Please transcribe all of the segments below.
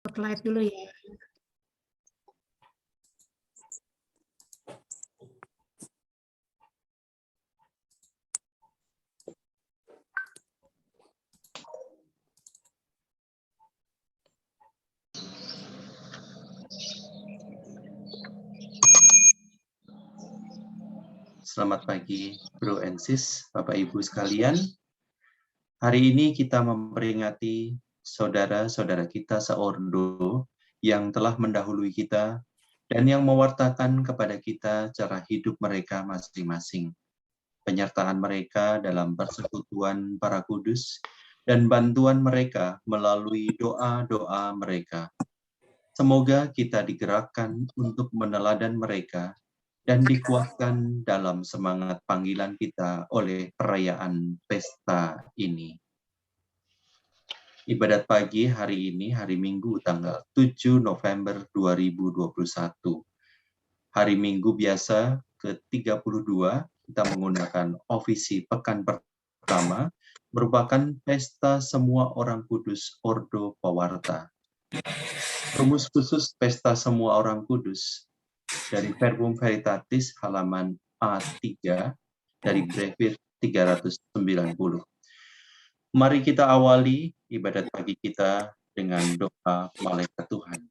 Spotlight dulu ya. Selamat pagi, Bro and Sis, Bapak Ibu sekalian. Hari ini kita memperingati saudara-saudara kita seordo yang telah mendahului kita dan yang mewartakan kepada kita cara hidup mereka masing-masing. Penyertaan mereka dalam persekutuan para kudus dan bantuan mereka melalui doa-doa mereka. Semoga kita digerakkan untuk meneladan mereka dan dikuatkan dalam semangat panggilan kita oleh perayaan pesta ini. Ibadat pagi hari ini, hari Minggu tanggal 7 November 2021. Hari Minggu biasa ke-32, kita menggunakan ofisi pekan pertama, merupakan pesta semua orang kudus Ordo Pawarta. Rumus khusus pesta semua orang kudus dari Verbum Veritatis halaman A3 dari Brevir 390. Mari kita awali ibadat pagi kita dengan doa malaikat Tuhan.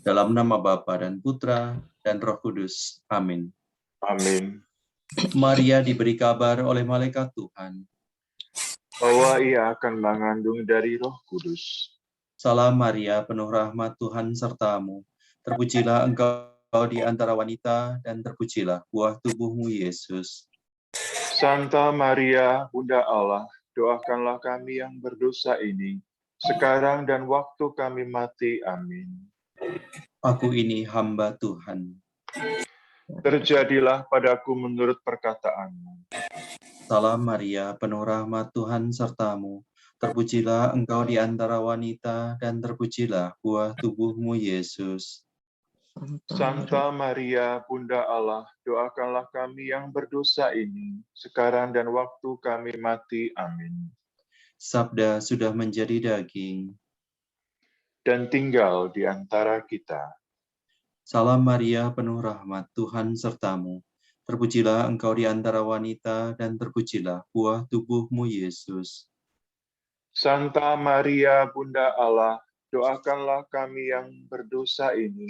Dalam nama Bapa dan Putra dan Roh Kudus. Amin. Amin. Maria diberi kabar oleh malaikat Tuhan Bahwa ia akan mengandung dari Roh Kudus. Salam Maria, penuh rahmat Tuhan sertamu. Terpujilah engkau di antara wanita, dan terpujilah buah tubuhmu, Yesus. Santa Maria, Bunda Allah, doakanlah kami yang berdosa ini, sekarang dan waktu kami mati. Amin. Aku ini hamba Tuhan. Terjadilah padaku menurut perkataanmu. Salam Maria, penuh rahmat Tuhan sertamu. Terpujilah engkau di antara wanita, dan terpujilah buah tubuhmu, Yesus. Santa Maria, Bunda Allah, doakanlah kami yang berdosa ini, sekarang dan waktu kami mati. Amin. Sabda sudah menjadi daging. Dan tinggal di antara kita. Salam Maria, penuh rahmat Tuhan sertamu. Terpujilah engkau di antara wanita, dan terpujilah buah tubuhmu, Yesus. Santa Maria, Bunda Allah, doakanlah kami yang berdosa ini,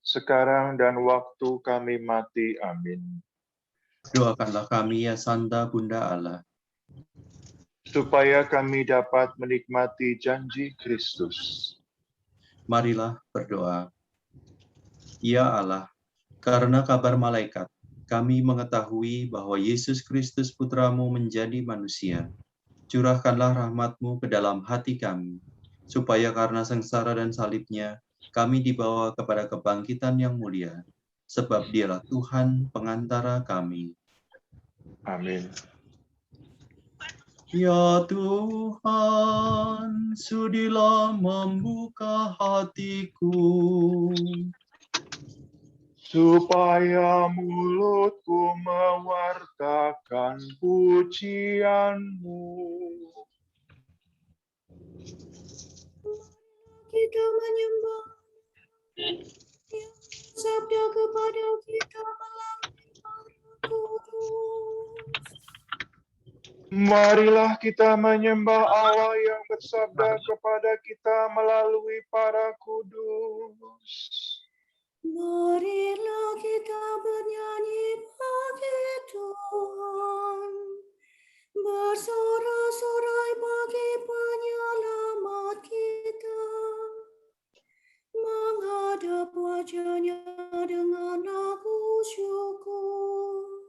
sekarang dan waktu kami mati. Amin. Doakanlah kami ya Santa Bunda Allah, Supaya kami dapat menikmati janji Kristus. marilah berdoa. Ya Allah, karena kabar malaikat, kami mengetahui bahwa Yesus Kristus Putramu menjadi manusia. Curahkanlah rahmat-Mu ke dalam hati kami, supaya karena sengsara dan salibnya, kami dibawa kepada kebangkitan yang mulia, sebab Dialah Tuhan pengantara kami. Amin. Ya Tuhan, sudilah membuka hatiku, Supaya mulutku mewartakan pujian-Mu. Kita menyembah sabda kepada kita melalui Roh Kudus. Marilah kita menyembah Allah yang bersabda kepada kita melalui para kudus. Marilah kita bernyanyi bagi Tuhan, bersorak-sorai bagi penyelamat kita, menghadap wajah-Nya dengan lagu syukur,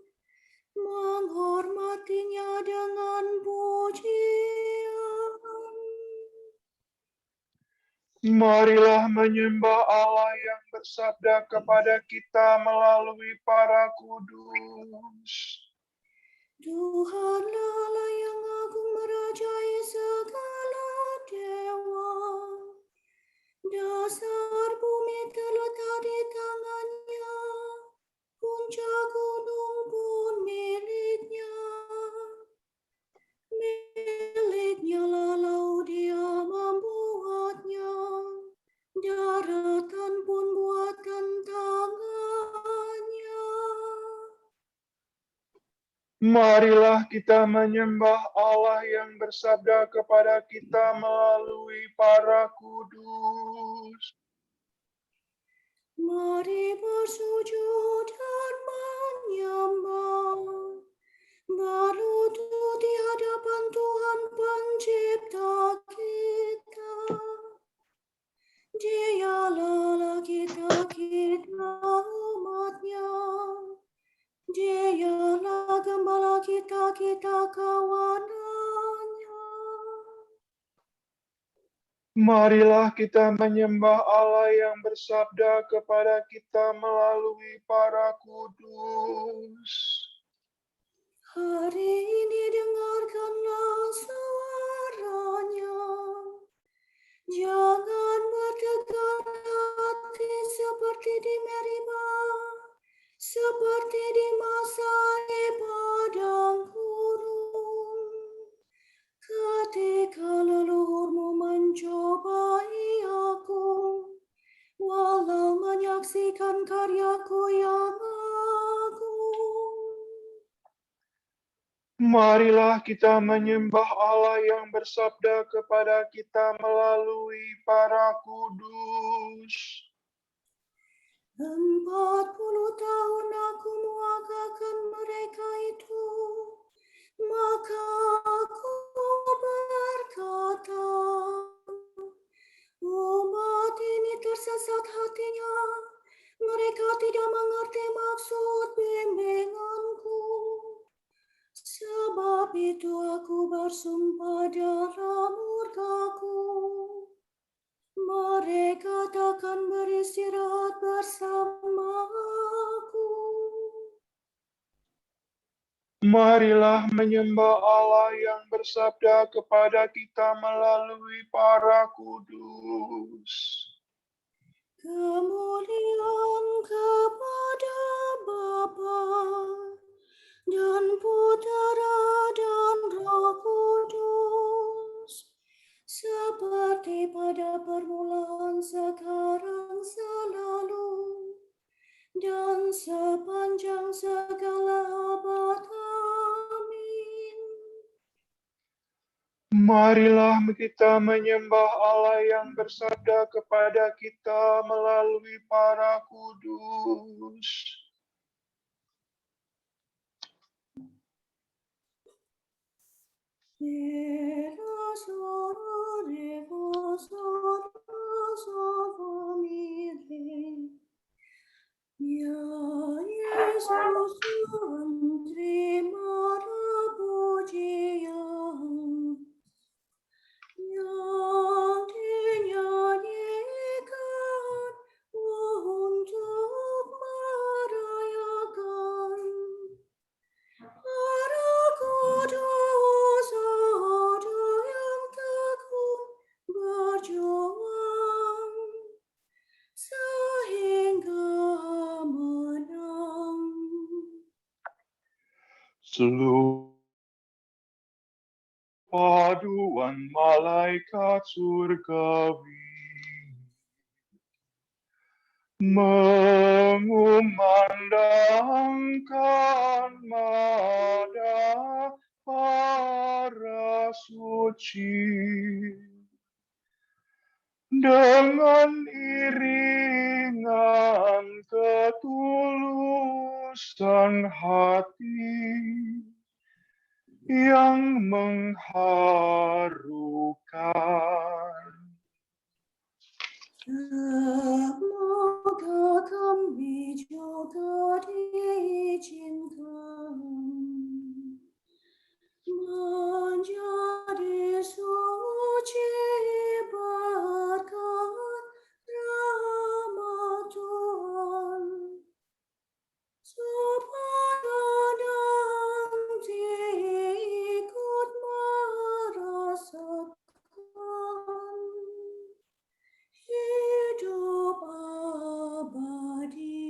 menghormatinya dengan pujian. Marilah menyembah Allah yang bersabda kepada kita melalui para kudus. Tuhanlah Allah yang agung merajai segala dewa. Dasar bumi terletak di tangan-Nya, puncak gunung pun milik-Nya. Milik-Nya lalau Dia membuatnya, Marilah kita menyembah Allah yang bersabda kepada kita melalui para kudus. Mari bersujud dan menyembah, berlutut di hadapan Tuhan Pencipta kita. Dialah kita umatnya. Dialah gembala kita kawanannya. Marilah kita menyembah Allah yang bersabda kepada kita melalui para kudus. Hari ini dengarkanlah suaranya. Jangan bertegar hati seperti di Meribah, seperti di masa di padang gurun. Ketika leluhurmu mencobai aku, walau menyaksikan karyaku yang agung. Marilah kita menyembah Allah yang bersabda kepada kita melalui para kudus. 40 tahun aku muakakan mereka itu, maka aku berkata, umat ini tersesat hatinya, mereka tidak mengerti maksud bimbinganku. Sebab itu aku bersumpah dalam murkaku, mereka takkan beristirahat bersama aku. Marilah menyembah Allah yang bersabda kepada kita melalui para kudus. Kemuliaan kepada Bapa dan Putera dan Roh Kudus, seperti pada permulaan, sekarang, selalu, dan sepanjang segala abad. Amin. Marilah kita menyembah Allah yang bersabda kepada kita melalui para kudus. Ya Yesus Tuhan, terimalah pujian yang dinyanyikan untuk merayakan para kudus ada yang tekun berjuang sehingga menang. Seluruh paduan malaikat surgawi mengumandangkan nada para suci dengan iringan ketulusan hati yang mengharukan. Semoga kami juga diizinkan menjadi suci berkat rahmat Tuhan, supaya nanti ikut merasakan hidup abadi.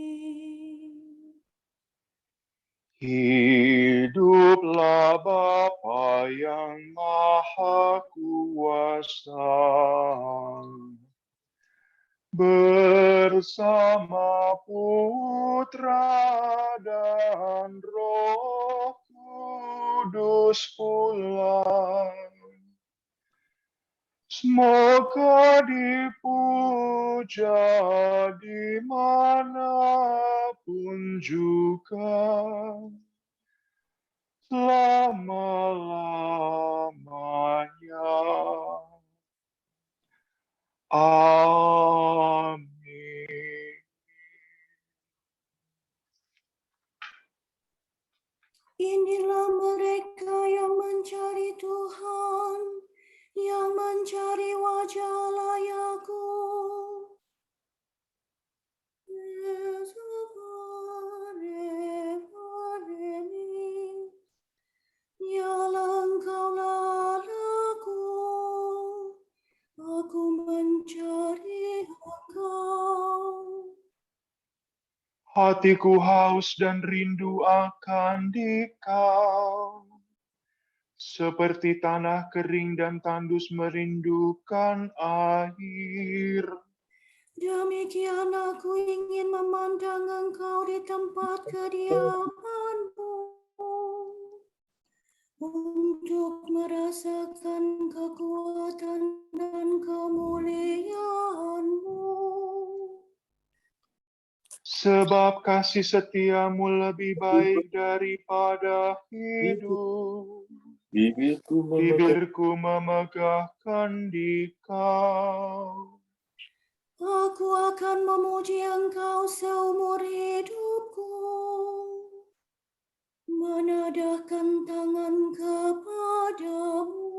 Hiduplah Bapa yang Maha Kuasa bersama Putra dan Roh Kudus pula. Semoga dipuja dimanapun juga, selama-lamanya. Amin. Inilah mereka yang mencari Tuhan, yang mencari wajah Allah Yakub. Yalah Engkaulah Allahku, aku mencari Engkau. Hatiku haus dan rindu akan Dikau, seperti tanah kering dan tandus merindukan air. Demikian aku ingin memandang Engkau di tempat kediaman-Mu, untuk merasakan kekuatan dan kemuliaan-Mu. Sebab kasih setiamu lebih baik daripada hidup. Bibirku memegahkan Dikau. Aku akan memuji Engkau seumur hidupku, menadahkan tangan kepadamu.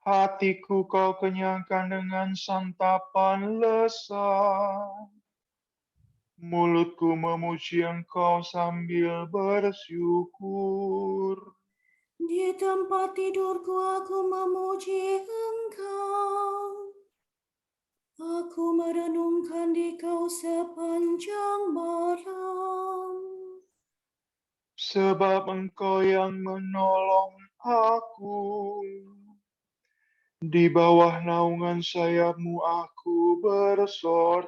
Hatiku kau kenyangkan dengan santapan lezat. Mulutku memuji Engkau sambil bersyukur. Di tempat tidurku aku memuji Engkau. Aku merenungkan Dikau sepanjang malam. Sebab Engkau yang menolong aku. Di bawah naungan sayap-Mu aku bersorak.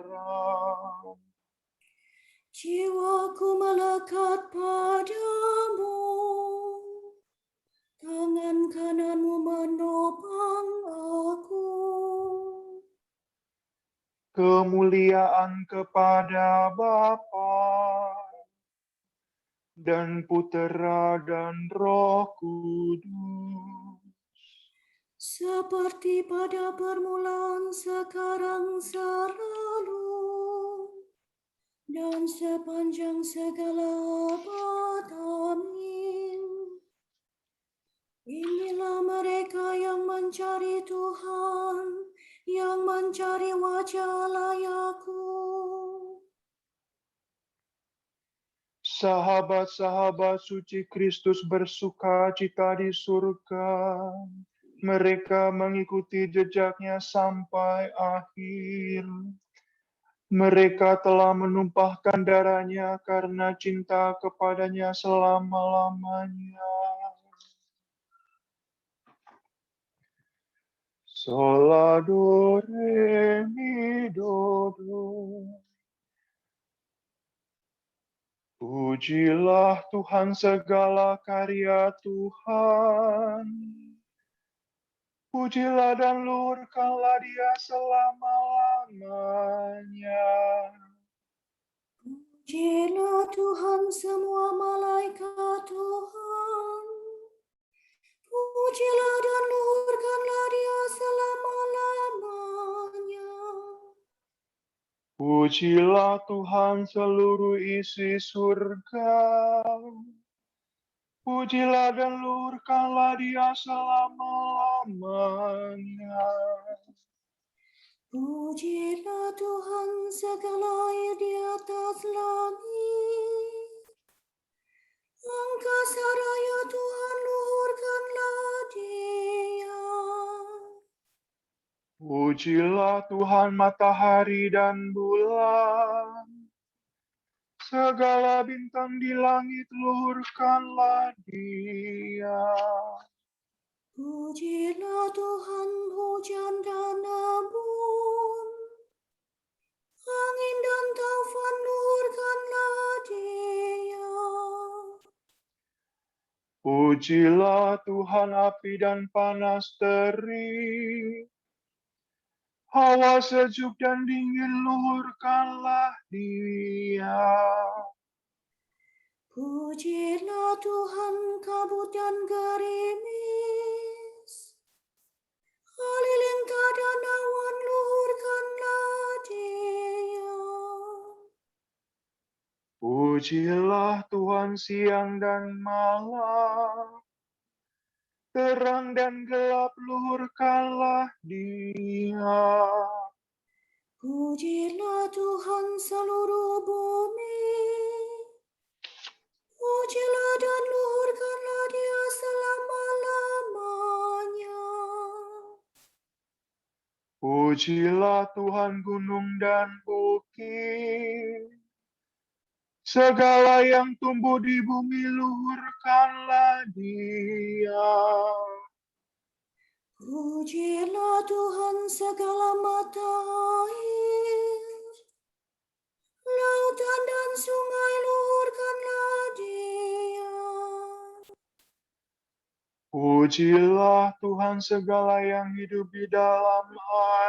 Jiwaku melekat padamu, tangan kanan-Mu menopang aku. Kemuliaan kepada Bapa dan Putera dan Roh Kudus. Seperti pada permulaan, sekarang, selalu, dan sepanjang segala abad. Amin. Inilah mereka yang mencari Tuhan, yang mencari wajah Allah Yakub. Sahabat-sahabat suci Kristus bersuka cita di surga. Mereka mengikuti jejaknya sampai akhir. Mereka telah menumpahkan darahnya karena cinta kepadanya selama-lamanya. Sola do re mi do do. Pujilah Tuhan segala karya Tuhan. Pujilah dan luhurkanlah Dia selama-lamanya. Pujilah Tuhan semua malaikat Tuhan. Pujilah dan luhurkanlah Dia selama-lamanya. Pujilah Tuhan seluruh isi surga. Pujilah dan luhurkanlah Dia selama-lamanya. Pujilah Tuhan segala air di atas langit. Angkasa raya Tuhan luhurkanlah Dia. Pujilah Tuhan matahari dan bulan. Segala bintang di langit luhurkanlah Dia. Pujilah Tuhan hujan dan embun. Angin dan taufan luhurkanlah Dia. Pujilah Tuhan api dan panas terik, hawa sejuk dan dingin luhurkanlah Dia. Pujilah Tuhan kabut dan gerimis, halilintar dan awan luhurkanlah Dia. Pujilah Tuhan siang dan malam, terang dan gelap luhurkanlah Dia. Pujilah Tuhan seluruh bumi, pujilah dan luhurkanlah Dia selama-lamanya. Pujilah Tuhan gunung dan bukit, segala yang tumbuh di bumi luhurkanlah Dia. Pujilah Tuhan segala mata air, lautan dan sungai luhurkanlah Dia. Pujilah Tuhan segala yang hidup di dalam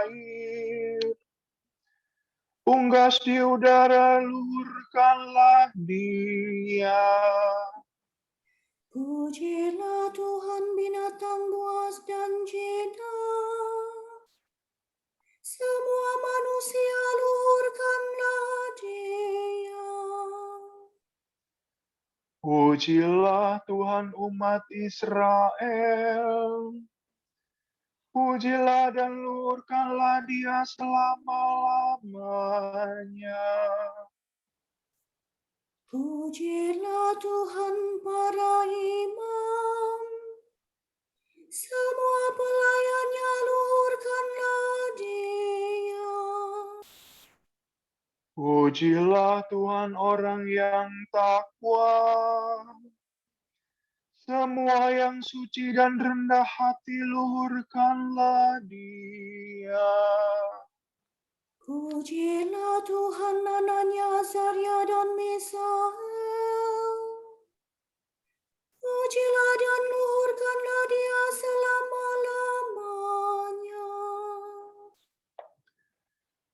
air, unggas di udara luhurkanlah Dia. Pujilah Tuhan binatang buas dan jinak, semua manusia luhurkanlah Dia. Pujilah Tuhan umat Israel, pujilah dan luhurkanlah Dia selama-lamanya. Pujilah Tuhan para imam, semua pelayannya luhurkanlah Dia. Pujilah Tuhan orang yang takwa, semua yang suci dan rendah hati luhurkanlah Dia. Pujilah Tuhan Anania, Azaria dan Misael, pujilah dan luhurkanlah Dia selama-lamanya.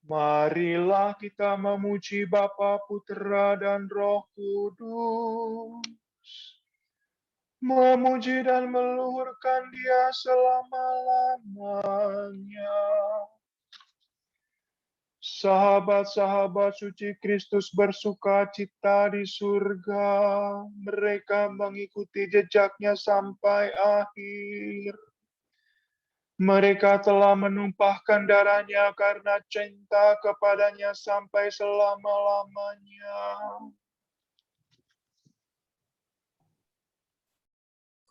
Marilah kita memuji Bapa, Putra, dan Roh Kudus. Memuji dan meluhurkan Dia selama-lamanya. Sahabat-sahabat suci Kristus bersuka cita di surga. Mereka mengikuti jejaknya sampai akhir. Mereka telah menumpahkan darahnya karena cinta kepadanya sampai selama-lamanya.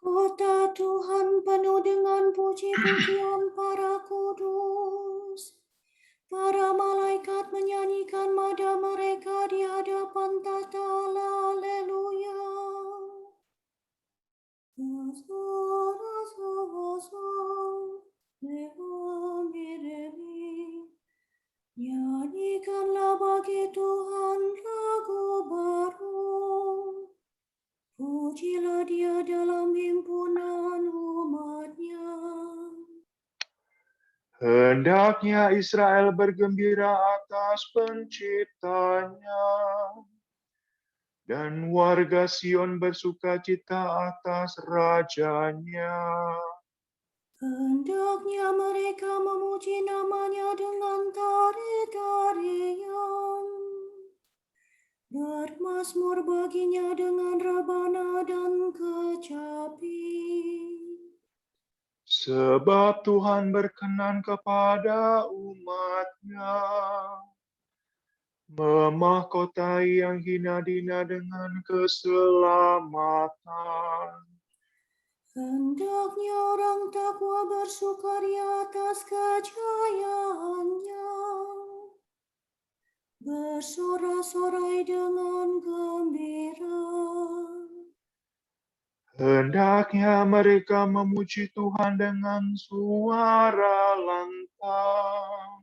Kota Tuhan penuh dengan puji-pujian para kudus. Para malaikat menyanyikan nada mereka di hadapan tahta Allah. Haleluya. Nyanyikanlah bagi Tuhan lagu baru. Pujilah Dia dalam himpunan umat-Nya. Hendaknya Israel bergembira atas penciptanya, dan warga Sion bersukacita atas rajanya. Hendaknya mereka memuji nama-Nya dengan tari-tarian, bermazmur baginya dengan rebana dan kecapi. Sebab Tuhan berkenan kepada umat-Nya, memahkotai yang hina dina dengan keselamatan. Hendaknya orang takwa bersukaria atas kejayaannya, bersorak-sorai dengan gembira. Hendaknya mereka memuji Tuhan dengan suara lantang,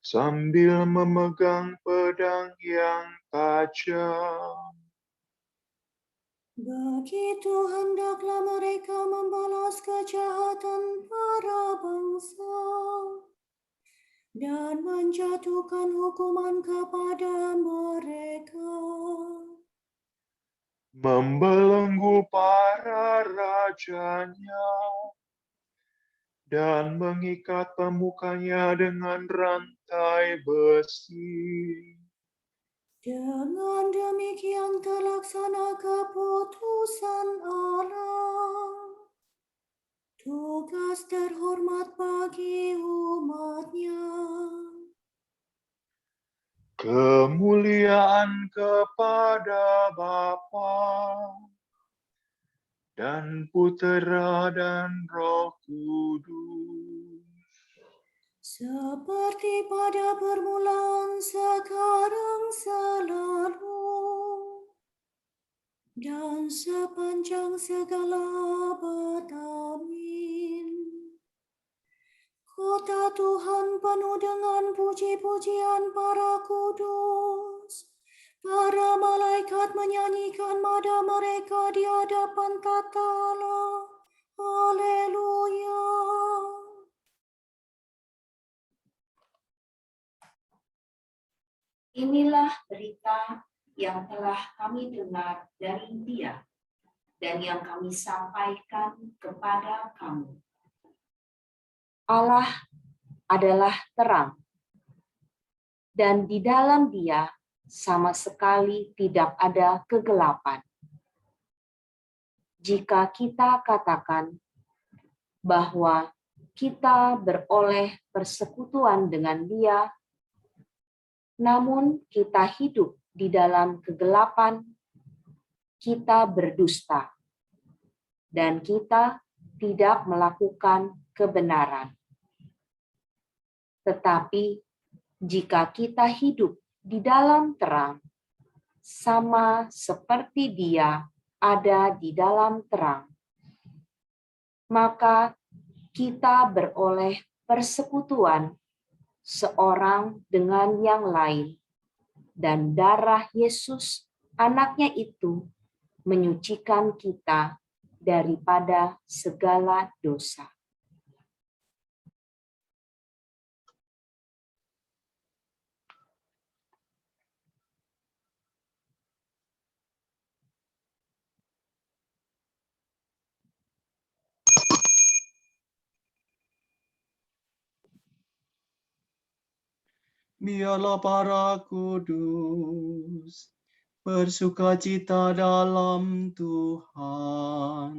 sambil memegang pedang yang tajam. Begitu hendaklah mereka membalas kejahatan para bangsa dan menjatuhkan hukuman kepada mereka. Membelenggu para rajanya dan mengikat pemukanya dengan rantai besi. Dengan demikian terlaksana keputusan Allah. Tugas terhormat bagi umat-Nya. Kemuliaan kepada Bapa dan Putera dan Roh Kudus. Seperti pada permulaan, sekarang, selalu, dan sepanjang segala abad. Amin. Kota Tuhan penuh dengan puji-pujian para kudus. Para malaikat menyanyikan nada mereka di hadapan tata Allah. Haleluya. Inilah berita yang telah kami dengar dari Dia dan yang kami sampaikan kepada kamu. Allah adalah terang, dan di dalam Dia sama sekali tidak ada kegelapan. Jika kita katakan bahwa kita beroleh persekutuan dengan Dia, namun kita hidup di dalam kegelapan, kita berdusta, dan kita tidak melakukan kebenaran. Tetapi jika kita hidup di dalam terang, sama seperti Dia ada di dalam terang, maka kita beroleh persekutuan seorang dengan yang lain, dan darah Yesus anaknya itu menyucikan kita daripada segala dosa. Biarlah para kudus bersukacita dalam Tuhan.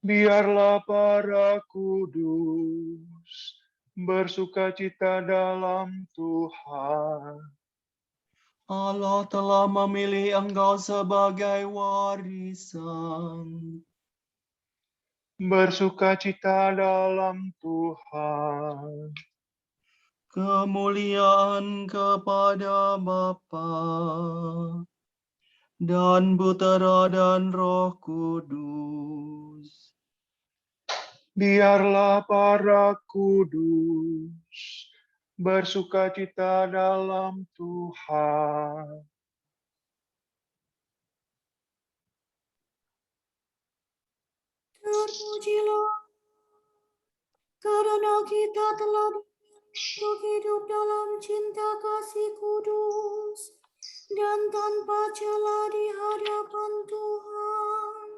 Biarlah para kudus bersukacita dalam Tuhan. Allah telah memilih engkau sebagai warisan. Bersukacita dalam Tuhan. Kemuliaan kepada Bapa dan Putera dan Roh Kudus. Biarlah para kudus bersukacita dalam Tuhan. Terpujilah karena kita telah untuk hidup dalam cinta kasih kudus dan tanpa celah di hadapan Tuhan.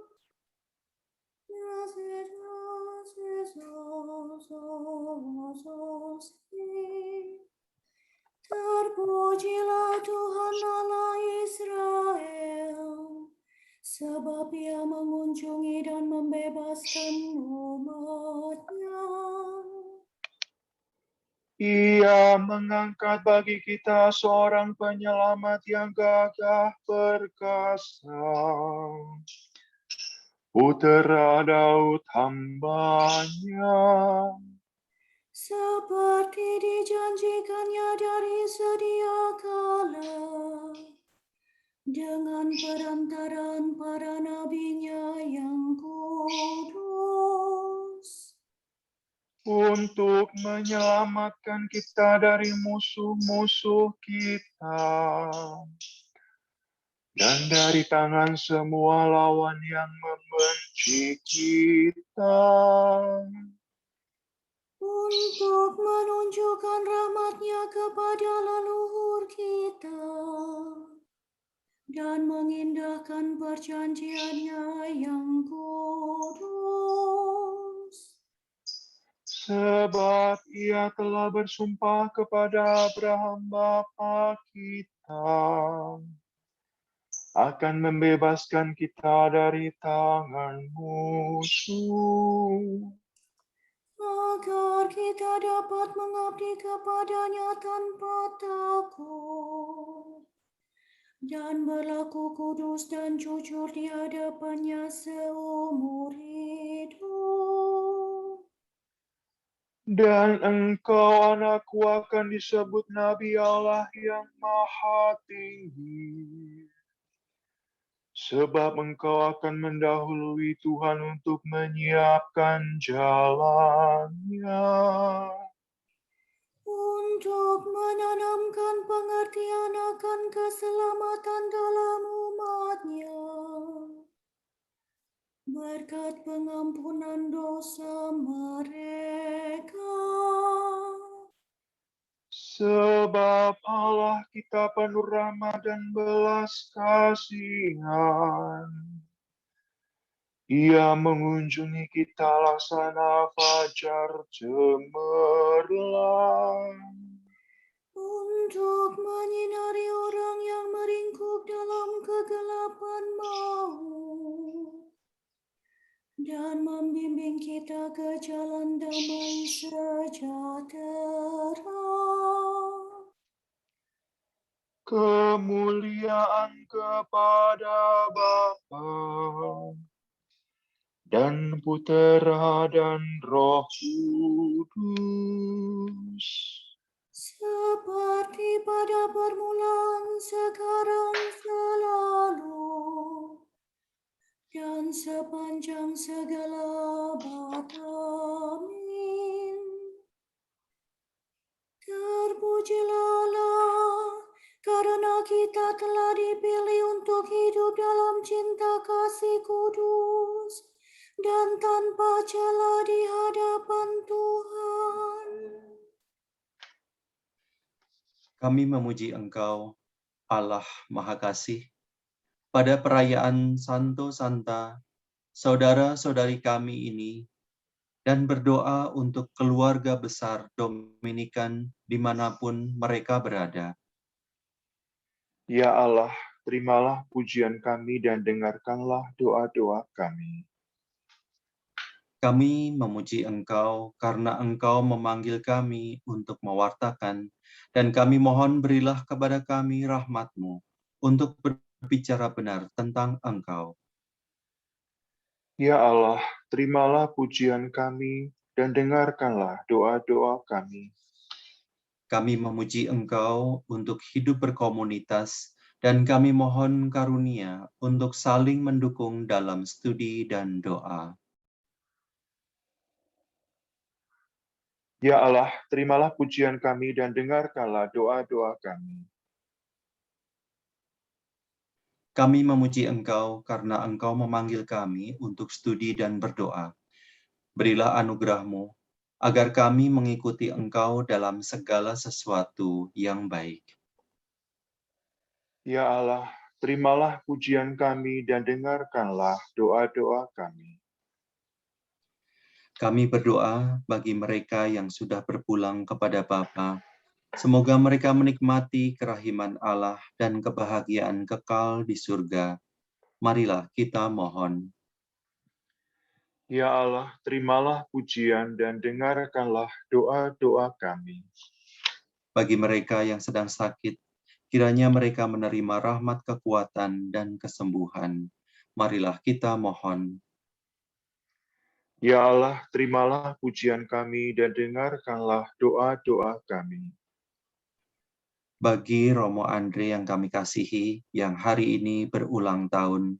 Terpujilah Tuhan Allah Israel, sebab Ia mengunjungi dan membebaskan umat-Nya. Ia mengangkat bagi kita seorang penyelamat yang gagah perkasa. Putera Daud hamba-Nya. Seperti dijanjikannya dari sedia kala, dengan perantaraan para nabi-Nya yang kudus. Untuk menyelamatkan kita dari musuh-musuh kita dan dari tangan semua lawan yang membenci kita, untuk menunjukkan rahmat-Nya kepada leluhur kita dan mengindahkan perjanjian-Nya yang kudus. sebab Ia telah bersumpah kepada Abraham bapa kita akan membebaskan kita dari tangan musuh, Agar kita dapat mengabdi kepada-Nya tanpa takut dan berlaku kudus dan jujur di hadapan-Nya seumur hidup. dan engkau anakku akan disebut Nabi Allah yang Maha Tinggi. Sebab engkau akan mendahului Tuhan untuk menyiapkan jalannya, Untuk menanamkan pengertian akan keselamatan dalam umat-Nya, berkat pengampunan dosa mereka. sebab Allah kita penuh rahmat dan belas kasihan. Ia mengunjungi kita laksana fajar cemerlang, Untuk menyinari orang yang meringkuk dalam kegelapan maut dan membimbing kita ke jalan damai sejahtera. kemuliaan kepada Bapa dan Putera dan Roh Kudus, Seperti pada permulaan, sekarang, selalu, dan sepanjang segala abad. Amin. Terpujilah Allah, karena kita telah dipilih untuk hidup dalam cinta kasih kudus dan tanpa cela di hadapan Tuhan. Kami memuji Engkau, Allah Maha Kasih, pada perayaan Santo Santa, saudara-saudari kami ini, dan berdoa untuk keluarga besar Dominikan dimanapun mereka berada. Ya Allah, terimalah pujian kami dan dengarkanlah doa-doa kami. Kami memuji Engkau karena Engkau memanggil kami untuk mewartakan, dan kami mohon berilah kepada kami rahmat-Mu untuk berbicara benar tentang Engkau. Ya Allah, terimalah pujian kami dan dengarkanlah doa-doa kami. Kami memuji Engkau untuk hidup berkomunitas, dan kami mohon karunia untuk saling mendukung dalam studi dan doa. Ya Allah, terimalah pujian kami dan dengarkanlah doa-doa kami. Kami memuji Engkau karena Engkau memanggil kami untuk studi dan berdoa. Berilah anugerah-Mu, agar kami mengikuti Engkau dalam segala sesuatu yang baik. Ya Allah, terimalah pujian kami dan dengarkanlah doa-doa kami. Kami berdoa bagi mereka yang sudah berpulang kepada Bapa. Semoga mereka menikmati kerahiman Allah dan kebahagiaan kekal di surga. Marilah kita mohon. Ya Allah, terimalah pujian dan dengarkanlah doa-doa kami. Bagi mereka yang sedang sakit, kiranya mereka menerima rahmat kekuatan dan kesembuhan. Marilah kita mohon. Ya Allah, terimalah pujian kami dan dengarkanlah doa-doa kami. Bagi Romo Andre yang kami kasihi, yang hari ini berulang tahun,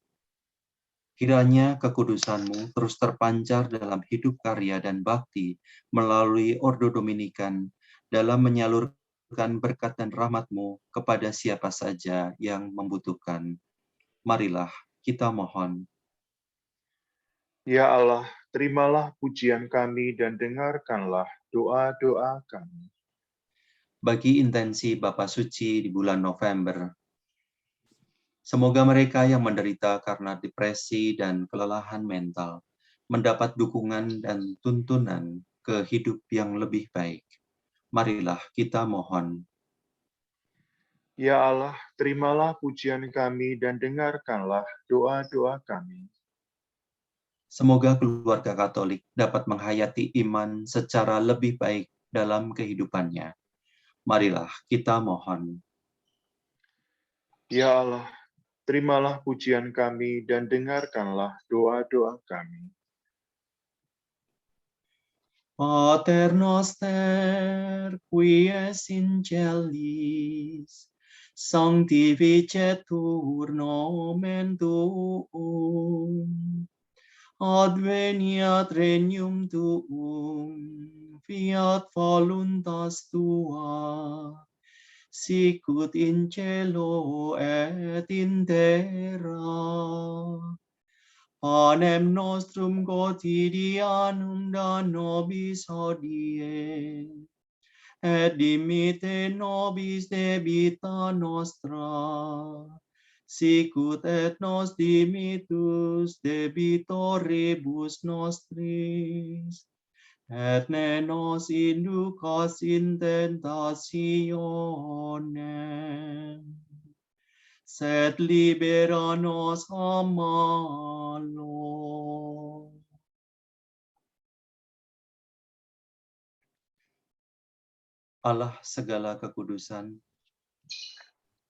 kiranya kekudusan-Mu terus terpancar dalam hidup karya dan bakti melalui Ordo Dominikan dalam menyalurkan berkat dan rahmat-Mu kepada siapa saja yang membutuhkan. Marilah kita mohon. Ya Allah, terimalah pujian kami dan dengarkanlah doa-doa kami. Bagi intensi Bapa Suci di bulan November, semoga mereka yang menderita karena depresi dan kelelahan mental mendapat dukungan dan tuntunan ke hidup yang lebih baik. Marilah kita mohon. Ya Allah, terimalah pujian kami dan dengarkanlah doa-doa kami. Semoga keluarga Katolik dapat menghayati iman secara lebih baik dalam kehidupannya. Marilah kita mohon. Ya Allah, terimalah pujian kami dan dengarkanlah doa-doa kami. Pater noster, qui es in celis, sanctificetur nomen tuum, adveniat regnum tuum, fiat voluntas tua, sicut in cielo et in terra. Panem nostrum quotidianum da nobis hodie, et dimitte nobis debita nostra, sicut et nos dimittus debitoribus nostris, et ne nos inducas in tentationem, sed libera nos a malo. Allah segala kekudusan,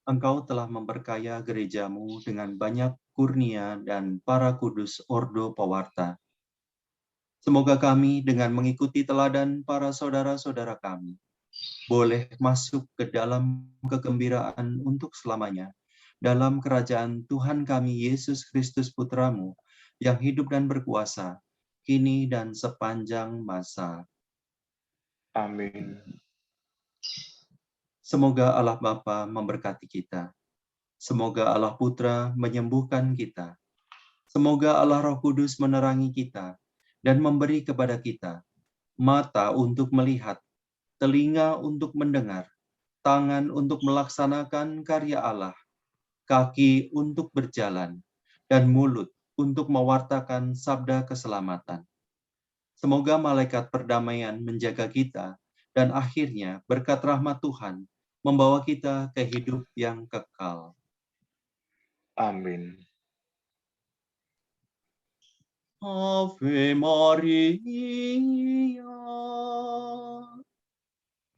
Engkau telah memperkaya gerejamu dengan banyak kurnia dan para kudus ordo pewarta. Semoga kami dengan mengikuti teladan para saudara-saudara kami, boleh masuk ke dalam kegembiraan untuk selamanya, dalam kerajaan Tuhan kami Yesus Kristus Putramu, yang hidup dan berkuasa, kini dan sepanjang masa. Amin. Semoga Allah Bapa memberkati kita. Semoga Allah Putra menyembuhkan kita. Semoga Allah Roh Kudus menerangi kita dan memberi kepada kita mata untuk melihat, telinga untuk mendengar, tangan untuk melaksanakan karya Allah, kaki untuk berjalan, dan mulut untuk mewartakan sabda keselamatan. Semoga malaikat perdamaian menjaga kita, dan akhirnya berkat rahmat Tuhan membawa kita ke hidup yang kekal. Amin. Ave Maria,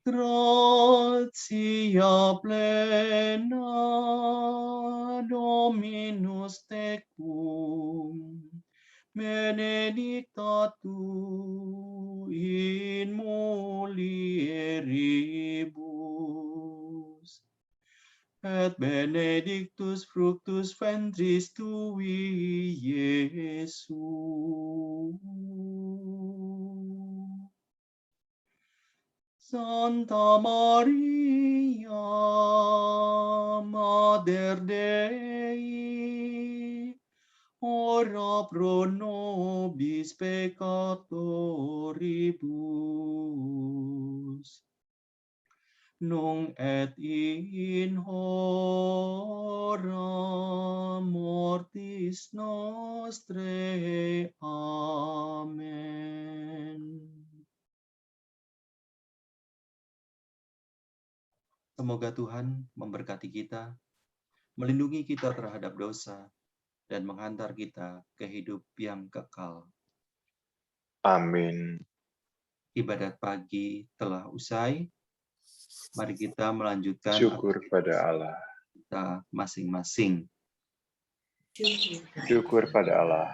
gratia plena, Dominus tecum, benedicta tu in mulieribus, et benedictus fructus ventris tui, Iesus. Santa Maria, Mater Dei, ora pro nobis peccatoribus, nunc et in hora mortis nostrae. Amen. Semoga Tuhan memberkati kita, melindungi kita terhadap dosa, dan menghantar kita ke hidup yang kekal. Amin. Ibadat pagi telah usai. Mari kita melanjutkan Syukur pada Allah. kita masing-masing. Syukur pada Allah.